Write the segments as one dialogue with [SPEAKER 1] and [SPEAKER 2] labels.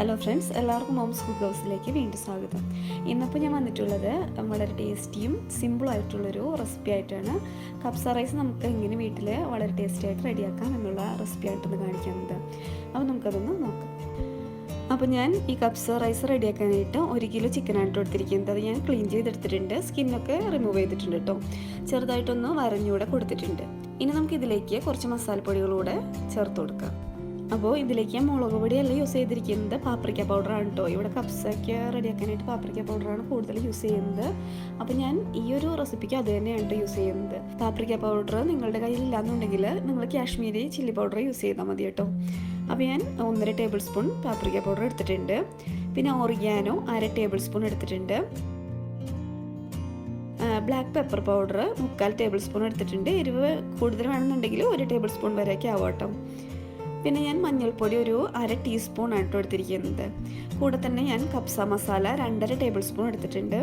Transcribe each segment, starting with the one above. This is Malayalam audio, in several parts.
[SPEAKER 1] ഹലോ ഫ്രണ്ട്സ്, എല്ലാവർക്കും മോംസ് കുക്ക് ഹൗസിലേക്ക് വീണ്ടും സ്വാഗതം. ഇന്നിപ്പോൾ ഞാൻ വന്നിട്ടുള്ളത് വളരെ ടേസ്റ്റിയും സിമ്പിളായിട്ടുള്ളൊരു റെസിപ്പി ആയിട്ടാണ്. കപ്സ റൈസ് നമുക്ക് എങ്ങനെ വീട്ടിൽ വളരെ ടേസ്റ്റി ആയിട്ട് റെഡിയാക്കാം എന്നുള്ള റെസിപ്പി ആയിട്ടൊന്ന് കാണിക്കുന്നത്. അപ്പോൾ നമുക്കതൊന്ന് നോക്കാം. അപ്പോൾ ഞാൻ ഈ കപ്സ റൈസ് റെഡിയാക്കാനായിട്ട് 1 കിലോ ചിക്കനായിട്ട് എടുത്തിരിക്കുന്നത്. അത് ഞാൻ ക്ലീൻ ചെയ്തെടുത്തിട്ടുണ്ട്, സ്കിന്നൊക്കെ റിമൂവ് ചെയ്തിട്ടുണ്ട് കേട്ടോ. ചെറുതായിട്ടൊന്ന് വരഞ്ഞൂടെ കൊടുത്തിട്ടുണ്ട്. ഇനി നമുക്കിതിലേക്ക് കുറച്ച് മസാലപ്പൊടികളൂടെ ചേർത്ത് കൊടുക്കാം. അപ്പോൾ ഇതിലേക്ക് മുളക് പൊടിയല്ല യൂസ് ചെയ്തിരിക്കുന്നത്, പാപ്രിക്ക പൗഡറാണ് കേട്ടോ. ഇവിടെ കപ്സയ്ക്ക് റെഡിയാക്കാനായിട്ട് പാപ്രിക്ക പൗഡറാണ് കൂടുതൽ യൂസ് ചെയ്യുന്നത്. അപ്പോൾ ഞാൻ ഈ ഒരു റെസിപ്പിക്ക് അത് തന്നെയാണ് കേട്ടോ യൂസ് ചെയ്യുന്നത്. പാപ്രിക്ക പൗഡർ നിങ്ങളുടെ കയ്യിൽ ഇല്ലാന്നുണ്ടെങ്കിൽ നിങ്ങൾ കാശ്മീരി ചില്ലി പൗഡർ യൂസ് ചെയ്താൽ മതി കേട്ടോ. അപ്പോൾ ഞാൻ 1.5 ടേബിൾ സ്പൂൺ പാപ്രിക്ക പൗഡർ എടുത്തിട്ടുണ്ട്. പിന്നെ ഓറിഗാനോ 1/2 ടേബിൾ സ്പൂൺ എടുത്തിട്ടുണ്ട്. Black pepper powder 3/4 table spoon എടുത്തിട്ടുണ്ട്. എരിവ് കൂടുതൽ വേണമെന്നുണ്ടെങ്കിൽ 1 ടേബിൾ സ്പൂൺ വരെയൊക്കെ ആവും കേട്ടോ. പിന്നെ ഞാൻ മഞ്ഞൾപ്പൊടി 1/2 ടീസ്പൂൺ ആയിട്ട് എടുത്തിരിക്കുന്നത്. കൂടെ തന്നെ ഞാൻ കപ്സ മസാല 2.5 ടേബിൾ സ്പൂൺ എടുത്തിട്ടുണ്ട്.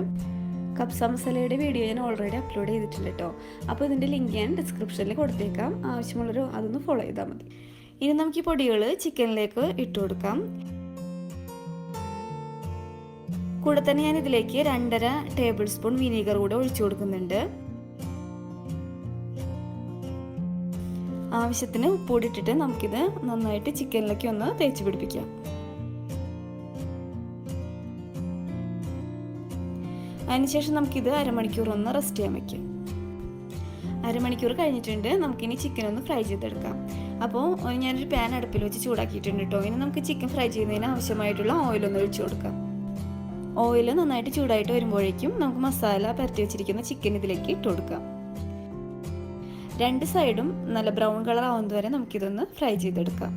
[SPEAKER 1] കപ്സ മസാലയുടെ വീഡിയോ ഞാൻ ഓൾറെഡി അപ്ലോഡ് ചെയ്തിട്ടുണ്ട് കേട്ടോ. അപ്പോൾ ഇതിൻ്റെ ലിങ്ക് ഞാൻ ഡിസ്ക്രിപ്ഷനിൽ കൊടുത്തേക്കാം, ആവശ്യമുള്ളൊരു അതൊന്ന് ഫോളോ ചെയ്താൽ മതി. ഇനി നമുക്ക് ഈ പൊടികൾ ചിക്കനിലേക്ക് ഇട്ട് കൊടുക്കാം. കൂടെ തന്നെ ഞാൻ ഇതിലേക്ക് 2.5 ടേബിൾ സ്പൂൺ വിനീഗർ കൂടെ ഒഴിച്ചു കൊടുക്കുന്നുണ്ട്. ആവശ്യത്തിന് ഉപ്പുകൂടി ഇട്ടിട്ട് നമുക്കിത് നന്നായിട്ട് ചിക്കനിലേക്ക് ഒന്ന് തേച്ച് പിടിപ്പിക്കാം. അതിനുശേഷം നമുക്കിത് അരമണിക്കൂർ ഒന്ന് റെസ്റ്റ് ചെയ്യാൻ വയ്ക്കാം. അരമണിക്കൂർ കഴിഞ്ഞിട്ടുണ്ട്. നമുക്കിനി ചിക്കൻ ഒന്ന് ഫ്രൈ ചെയ്തെടുക്കാം. അപ്പോൾ ഞാനൊരു പാൻ അടുപ്പിൽ വെച്ച് ചൂടാക്കിയിട്ടുണ്ട് കേട്ടോ. ഇനി നമുക്ക് ചിക്കൻ ഫ്രൈ ചെയ്യുന്നതിന് ആവശ്യമായിട്ടുള്ള ഓയിലൊന്ന് ഒഴിച്ചു കൊടുക്കാം. ഓയിൽ നന്നായിട്ട് ചൂടായിട്ട് വരുമ്പോഴേക്കും നമുക്ക് മസാല പരത്തി വെച്ചിരിക്കുന്ന ചിക്കൻ ഇതിലേക്ക് ഇട്ട് കൊടുക്കാം. 2 സൈഡും നല്ല ബ്രൗൺ കളർ ആവുന്നത് വരെ നമുക്കിതൊന്ന് ഫ്രൈ ചെയ്തെടുക്കാം.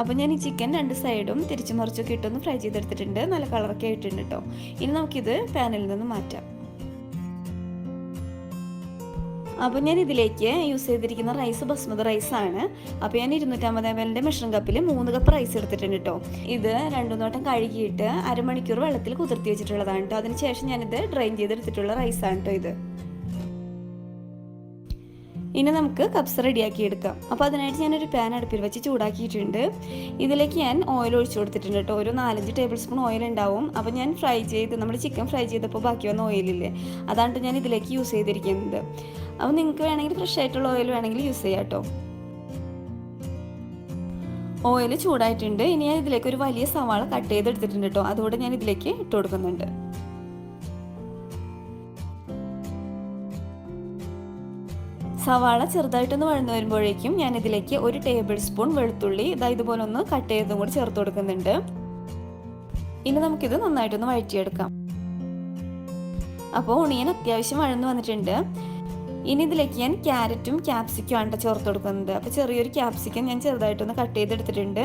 [SPEAKER 1] അപ്പോൾ ഞാൻ ഈ ചിക്കൻ 2 സൈഡും തിരിച്ചു മറിച്ചൊക്കെ ഇട്ടൊന്ന് ഫ്രൈ ചെയ്തെടുത്തിട്ടുണ്ട്. നല്ല കളറൊക്കെ ആയിട്ടുണ്ട് കേട്ടോ. ഇനി നമുക്കിത് പാനിൽ നിന്ന് മാറ്റാം. അപ്പോൾ ഞാൻ ഇതിലേക്ക് യൂസ് ചെയ്തിരിക്കുന്ന റൈസ് ബസ്മതി റൈസാണ്. അപ്പോൾ ഞാൻ 250 ml മെഷറിംഗ് കപ്പിൽ 3 കപ്പ് റൈസ് എടുത്തിട്ടുണ്ട് കേട്ടോ. ഇത് 2 വട്ടം കഴുകിയിട്ട് അരമണിക്കൂർ വെള്ളത്തിൽ കുതിർത്തി വെച്ചിട്ടുള്ളതാണ് കേട്ടോ. അതിനുശേഷം ഞാനിത് ഡ്രെയിൻ ചെയ്തെടുത്തിട്ടുള്ള റൈസാണ് കേട്ടോ ഇത്. ഇനി നമുക്ക് കപ്സ റെഡിയാക്കി എടുക്കാം. അപ്പോൾ അതിനായിട്ട് ഞാനൊരു പാൻ അടുപ്പിൽ വെച്ച് ചൂടാക്കിയിട്ടുണ്ട്. ഇതിലേക്ക് ഞാൻ ഓയിൽ ഒഴിച്ചു കൊടുത്തിട്ടുണ്ട് കേട്ടോ. ഒരു 4-5 ടേബിൾ സ്പൂൺ ഓയിൽ ഉണ്ടാവും. അപ്പോൾ ഞാൻ നമ്മൾ ചിക്കൻ ഫ്രൈ ചെയ്തപ്പോൾ ബാക്കി വന്ന ഓയിലില്ലേ, അതാണ് ഞാൻ ഇതിലേക്ക് യൂസ് ചെയ്തിരിക്കുന്നത്. അപ്പോൾ നിങ്ങൾക്ക് വേണമെങ്കിൽ ഫ്രഷ് ആയിട്ടുള്ള ഓയിൽ വേണമെങ്കിൽ യൂസ് ചെയ്യാം കേട്ടോ. ഓയിൽ ചൂടായിട്ടുണ്ട്. ഇനി ഞാൻ ഇതിലേക്ക് ഒരു വലിയ സവാള കട്ട് ചെയ്തെടുത്തിട്ടുണ്ട് കേട്ടോ. അതുകൂടെ ഞാൻ ഇതിലേക്ക് ഇട്ട് കൊടുക്കുന്നുണ്ട്. സവാള ചെറുതായിട്ടൊന്ന് വഴന്നു വരുമ്പോഴേക്കും ഞാൻ ഇതിലേക്ക് 1 ടേബിൾ സ്പൂൺ വെളുത്തുള്ളി ഇതുപോലെ ഒന്ന് കട്ട് ചെയ്തതും കൂടി ചേർത്ത് കൊടുക്കുന്നുണ്ട്. ഇനി നമുക്കിത് നന്നായിട്ടൊന്ന് വഴറ്റിയെടുക്കാം. അപ്പോൾ ഒണിയൻ അത്യാവശ്യം വഴന്നു വന്നിട്ടുണ്ട്. ഇനി ഇതിലേക്ക് ഞാൻ ക്യാരറ്റും ക്യാപ്സിക്കും ആണ് ചേർത്ത് കൊടുക്കുന്നത്. അപ്പോൾ ചെറിയൊരു ക്യാപ്സിക്കം ഞാൻ ചെറുതായിട്ടൊന്ന് കട്ട് ചെയ്തെടുത്തിട്ടുണ്ട്.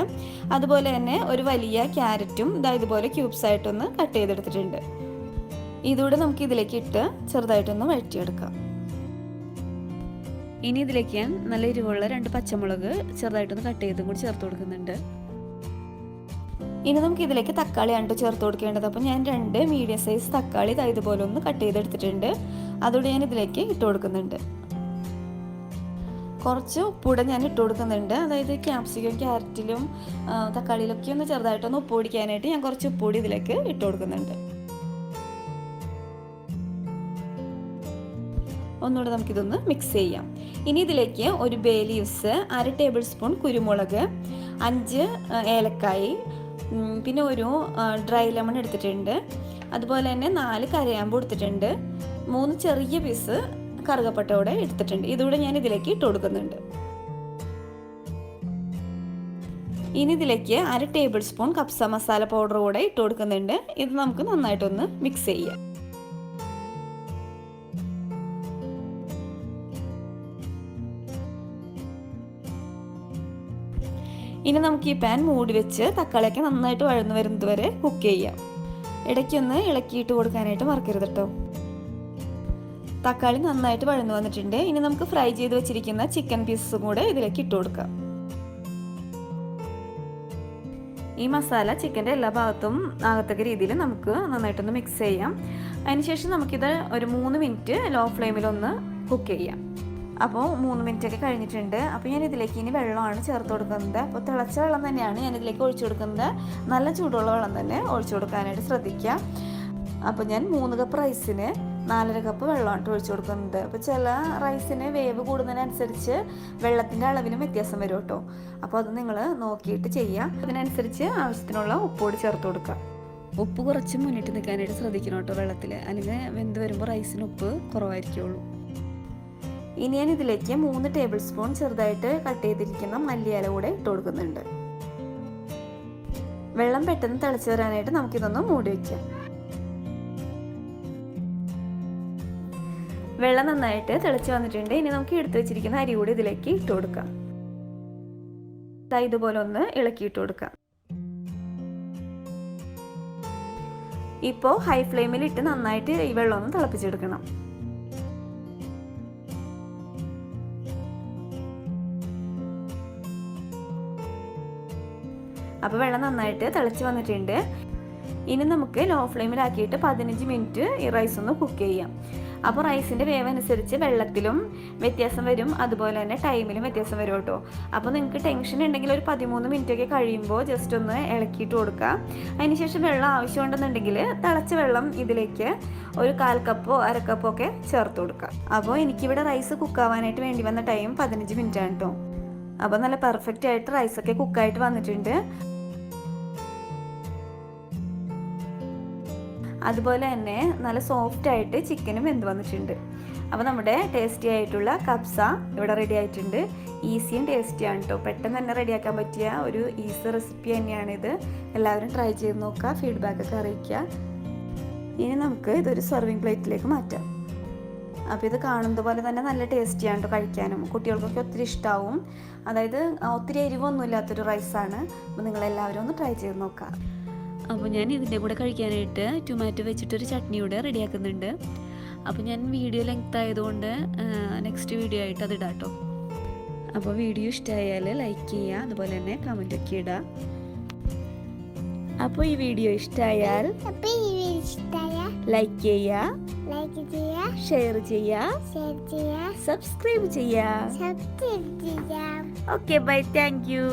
[SPEAKER 1] അതുപോലെ തന്നെ ഒരു വലിയ ക്യാരറ്റും ഇതുപോലെ ക്യൂബ്സ് ആയിട്ടൊന്ന് കട്ട് ചെയ്തെടുത്തിട്ടുണ്ട്. ഇതുകൂടെ നമുക്ക് ഇതിലേക്ക് ഇട്ട് ചെറുതായിട്ടൊന്ന് വഴറ്റിയെടുക്കാം. ഇനി ഇതിലേക്ക് ഞാൻ നല്ല എരിവുള്ള 2 പച്ചമുളക് ചെറുതായിട്ടൊന്ന് കട്ട് ചെയ്തും കൂടി ചേർത്ത് കൊടുക്കുന്നുണ്ട്. ഇനി നമുക്ക് ഇതിലേക്ക് തക്കാളിയാണ് ചേർത്ത് കൊടുക്കേണ്ടത്. അപ്പോൾ ഞാൻ 2 മീഡിയം സൈസ് തക്കാളി ഇതുപോലെ ഒന്ന് കട്ട് ചെയ്തെടുത്തിട്ടുണ്ട്. അതോടെ ഞാൻ ഇതിലേക്ക് ഇട്ട് കൊടുക്കുന്നുണ്ട്. കുറച്ച് ഉപ്പൂടെ ഞാൻ ഇട്ട് കൊടുക്കുന്നുണ്ട്. അതായത് ക്യാപ്സിക്കം ക്യാരറ്റിലും തക്കാളിയിലൊക്കെ ഒന്ന് ചെറുതായിട്ടൊന്ന് ഉപ്പ് പിടിക്കാനായിട്ട് ഞാൻ കുറച്ച് ഉപ്പൂടി ഇതിലേക്ക് ഇട്ട് കൊടുക്കുന്നുണ്ട്. ഒന്നുകൂടെ നമുക്കിതൊന്ന് മിക്സ് ചെയ്യാം. ഇനി ഇതിലേക്ക് ഒരു ബേ ലീവ്സ്, 1/2 ടേബിൾ സ്പൂൺ കുരുമുളക്, 5 ഏലക്കായി, പിന്നെ ഒരു ഡ്രൈ ലെമൺ എടുത്തിട്ടുണ്ട്. അതുപോലെ തന്നെ 4 കരയാമ്പ് എടുത്തിട്ടുണ്ട്. 3 ചെറിയ പീസ് കറുകപ്പട്ടയോടെ എടുത്തിട്ടുണ്ട്. ഇതുകൂടെ ഞാൻ ഇതിലേക്ക് ഇട്ട് കൊടുക്കുന്നുണ്ട്. ഇനി ഇതിലേക്ക് 1/2 ടേബിൾ സ്പൂൺ കപ്സ മസാല പൗഡർ കൂടെ ഇട്ട് കൊടുക്കുന്നുണ്ട്. ഇത് നമുക്ക് നന്നായിട്ടൊന്ന് മിക്സ് ചെയ്യാം. ഇനി നമുക്ക് ഈ പാൻ മൂടി വെച്ച് തക്കാളിയൊക്കെ നന്നായിട്ട് വഴന്നു വരുന്നത് വരെ കുക്ക് ചെയ്യാം. ഇടയ്ക്കൊന്ന് ഇളക്കിയിട്ട് കൊടുക്കാനായിട്ട് മറക്കരുത് കേട്ടോ. തക്കാളി നന്നായിട്ട് വഴന്നു വന്നിട്ടുണ്ട്. ഇനി നമുക്ക് ഫ്രൈ ചെയ്ത് വെച്ചിരിക്കുന്ന ചിക്കൻ പീസസും കൂടെ ഇതിലേക്ക് ഇട്ട് കൊടുക്കാം. ഈ മസാല ചിക്കൻ്റെ എല്ലാ ഭാഗത്തും ആകത്തക്ക രീതിയിൽ നമുക്ക് നന്നായിട്ടൊന്ന് മിക്സ് ചെയ്യാം. അതിനുശേഷം നമുക്കിത് ഒരു 3 മിനിറ്റ് ലോ ഫ്ലെയിമിലൊന്ന് കുക്ക് ചെയ്യാം. അപ്പോൾ 3 മിനിറ്റൊക്കെ കഴിഞ്ഞിട്ടുണ്ട്. അപ്പോൾ ഞാൻ ഇതിലേക്ക് ഇനി വെള്ളമാണ് ചേർത്ത് കൊടുക്കുന്നത്. അപ്പോൾ തിളച്ച വെള്ളം തന്നെയാണ് ഞാൻ ഇതിലേക്ക് ഒഴിച്ചു കൊടുക്കുന്നത്. നല്ല ചൂടുള്ള വെള്ളം തന്നെ ഒഴിച്ചു കൊടുക്കാനായിട്ട് ശ്രദ്ധിക്കുക. അപ്പോൾ ഞാൻ 3 കപ്പ് റൈസിന് 4.5 കപ്പ് വെള്ളമാണ് ഒഴിച്ചു കൊടുക്കുന്നത്. അപ്പോൾ ചില റൈസിന് വേവ് കൂടുന്നതിനനുസരിച്ച് വെള്ളത്തിൻ്റെ അളവിനും വ്യത്യാസം വരും കേട്ടോ. അപ്പോൾ അത് നിങ്ങൾ നോക്കിയിട്ട് ചെയ്യുക. അതിനനുസരിച്ച് ആവശ്യത്തിനുള്ള ഉപ്പോട് ചേർത്ത് കൊടുക്കുക. ഉപ്പ് കുറച്ച് മുന്നിട്ട് നിൽക്കാനായിട്ട് ശ്രദ്ധിക്കണം കേട്ടോ വെള്ളത്തിൽ, അല്ലെങ്കിൽ വെന്ത് വരുമ്പോൾ റൈസിന് ഉപ്പ് കുറവായിരിക്കുള്ളൂ. ഇനി ഞാൻ ഇതിലേക്ക് 3 ടേബിൾ സ്പൂൺ ചെറുതായിട്ട് കട്ട് ചെയ്തിരിക്കുന്ന മല്ലിയില കൂടെ ഇട്ട് കൊടുക്കുന്നുണ്ട്. വെള്ളം പെട്ടെന്ന് തിളച്ച് വരാനായിട്ട് നമുക്കിതൊന്ന് മൂടി വയ്ക്കാം. വെള്ളം നന്നായിട്ട് തിളച്ച് വന്നിട്ടുണ്ട്. ഇനി നമുക്ക് എടുത്തു വെച്ചിരിക്കുന്ന അരി കൂടി ഇതിലേക്ക് ഇട്ട് കൊടുക്കാം. ഇതുപോലെ ഒന്ന് ഇളക്കിയിട്ട് കൊടുക്കാം. ഇപ്പോൾ ഹൈ ഫ്ലെയിമിൽ ഇട്ട് നന്നായിട്ട് ഈ വെള്ളം ഒന്ന് തിളപ്പിച്ചെടുക്കണം. അപ്പോൾ വെള്ളം നന്നായിട്ട് തിളച്ച് വന്നിട്ടുണ്ട്. ഇനി നമുക്ക് ലോ ഫ്ലെയിമിലാക്കിയിട്ട് 15 മിനിറ്റ് ഈ റൈസ് ഒന്ന് കുക്ക് ചെയ്യാം. അപ്പോൾ റൈസിൻ്റെ വേവ് അനുസരിച്ച് വെള്ളത്തിലും വ്യത്യാസം വരും, അതുപോലെ തന്നെ ടൈമിലും വ്യത്യാസം വരും കേട്ടോ. അപ്പോൾ നിങ്ങൾക്ക് ടെൻഷൻ ഉണ്ടെങ്കിൽ ഒരു 13 മിനിറ്റൊക്കെ കഴിയുമ്പോൾ ജസ്റ്റ് ഒന്ന് ഇളക്കിയിട്ട് കൊടുക്കുക. അതിനുശേഷം വെള്ളം ആവശ്യമുണ്ടെന്നുണ്ടെങ്കിൽ തിളച്ച വെള്ളം ഇതിലേക്ക് ഒരു 1/4 കപ്പോ 1/2 കപ്പോ ഒക്കെ ചേർത്ത് കൊടുക്കുക. അപ്പോൾ എനിക്കിവിടെ റൈസ് കുക്കാവാനായിട്ട് വേണ്ടി വന്ന ടൈം 15 മിനിറ്റ് ആണ് കേട്ടോ. അപ്പോൾ നല്ല പെർഫെക്റ്റ് ആയിട്ട് റൈസൊക്കെ കുക്കായിട്ട് വന്നിട്ടുണ്ട്. അതുപോലെ തന്നെ നല്ല സോഫ്റ്റ് ആയിട്ട് ചിക്കനും വെന്ത് വന്നിട്ടുണ്ട്. അപ്പോൾ നമ്മുടെ ടേസ്റ്റി ആയിട്ടുള്ള കബ്സ ഇവിടെ റെഡി ആയിട്ടുണ്ട്. ഈസിയും ടേസ്റ്റിയാണ് കേട്ടോ. പെട്ടെന്ന് തന്നെ റെഡിയാക്കാൻ പറ്റിയ ഒരു ഈസി റെസിപ്പി തന്നെയാണിത്. എല്ലാവരും ട്രൈ ചെയ്ത് നോക്കുക, ഫീഡ്ബാക്കൊക്കെ അറിയിക്കുക. ഇനി നമുക്ക് ഇതൊരു സെർവിങ് പ്ലേറ്റിലേക്ക് മാറ്റാം. അപ്പോൾ ഇത് കാണുന്നത് പോലെ തന്നെ നല്ല ടേസ്റ്റിയാണ് കേട്ടോ കഴിക്കാനും. കുട്ടികൾക്കൊക്കെ ഒത്തിരി ഇഷ്ടമാവും. അതായത് ഒത്തിരി എരിവൊന്നും ഇല്ലാത്തൊരു റൈസാണ്. അപ്പോൾ നിങ്ങളെല്ലാവരും ഒന്ന് ട്രൈ ചെയ്ത് നോക്കുക. അപ്പോൾ ഞാൻ ഇതിൻ്റെ കൂടെ കഴിക്കാനായിട്ട് ടൊമാറ്റോ വെച്ചിട്ടൊരു ചട്നി കൂടെ റെഡിയാക്കുന്നുണ്ട്. അപ്പോൾ ഞാൻ വീഡിയോ ലെങ്ത് ആയതുകൊണ്ട് നെക്സ്റ്റ് വീഡിയോ ആയിട്ട് അത് ഇടാം കേട്ടോ. അപ്പോൾ വീഡിയോ ഇഷ്ടമായാൽ ലൈക്ക് ചെയ്യുക, അതുപോലെ തന്നെ കമൻറ്റൊക്കെ ഇടുക. അപ്പോൾ ഈ വീഡിയോ ഇഷ്ടമായാൽ ലൈക്ക് ചെയ്യുക, ഷെയർ ചെയ്യുക, സബ്സ്ക്രൈബ് ചെയ്യുക. Okay bye, thank you.